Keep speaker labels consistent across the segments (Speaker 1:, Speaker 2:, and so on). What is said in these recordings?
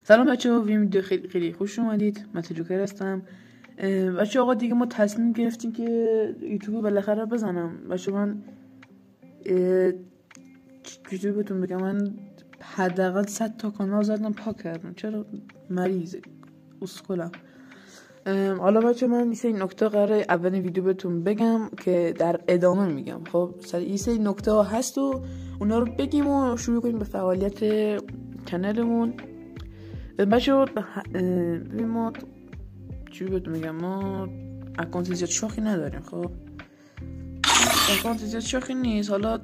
Speaker 1: سلام بچه‌ها، ویدیو خیلی خیلی خوش اومدید. من جوکر هستم. بچه‌ها آقا دیگه ما تصمیم گرفتیم که یوتیوب بالاخره بزنم. بچه‌ها من چجوری بهتون بگم، من حداقل 100 تا کانال زدم پاک کردم. چرا؟ مریض اسکلم. حالا بچه‌ها من این نکته قراره اولین ویدیو بهتون بگم که در ادامه میگم. خب این سری نکته ها هست و اونا رو بگیم و شروع کنیم به فعالیت کانالمون. بچه‌ها ما چی بهتون میگم، ما اکانت زیاد شاخی نداریم. خب اکانت زیاد شاخی نیست. حالا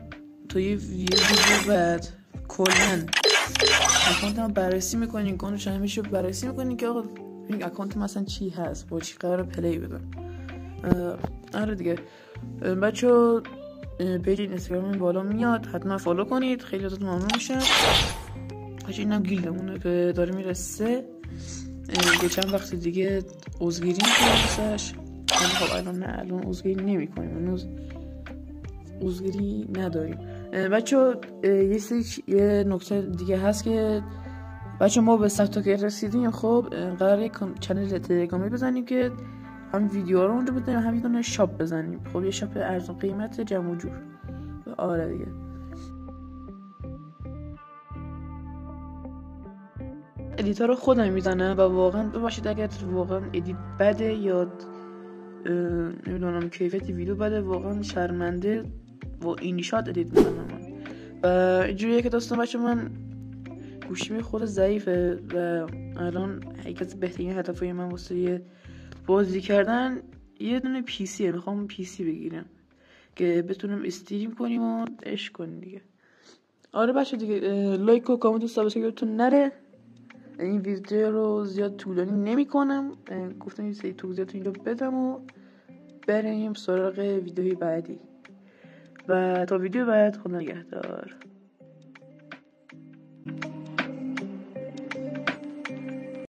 Speaker 1: تو یه ویدیو بعد کلاً اکانت ما بررسی میکنین، اکانتش همیشه بررسی میکنین که آقا این اکانت مثلا چی هست، با چی قرار پلی بدم. آره دیگه بچه‌ها پیج اینستاگرام بالا میاد، حتما فالو کنید، خیلی ازتون ممنون میشم. اینم گیلمونه که داره میرسه. یه چند وقت دیگه عضوگیری میکنیم بسش. خب الان عضوگیری نمی کنیم، هنوز عضوگیری نداریم. بچه یه نکته دیگه هست که بچه ما به 100 تا که رسیدیم، خب قراره یک چنل تلگرامی بزنیم که هم ویدیو رو اونجا بزنیم، هم یه دونه شاپ بزنیم. خب یه شاپ ارزون قیمت جمع و جور. آره دیگه ادیتور رو خودم میزنم و واقعا ببخشید اگر واقعا ادیت بده یا نمیدونم کیفیت ویدیو بده، واقعا شرمنده و این شات ادیت میزنم من. و اینجوریه که داستان بچه من گوشیم خود ضعیفه و الان یکی از بهترین هدفهای من واسه بازی کردن یه دونه پی سیه. میخوام پی سی بگیرم که بتونم استریم کنیم و عشق کنیم دیگه. آره بچه دیگه لایک و کامنت و سابسکرایبتون نره. این ویدیو رو زیاد طولانی نمی کنم، گفتم یه سری توضیحات اینجا بدم و بریم سراغ ویدیوی بعدی. و تا ویدیو بعد، خدا نگهدار.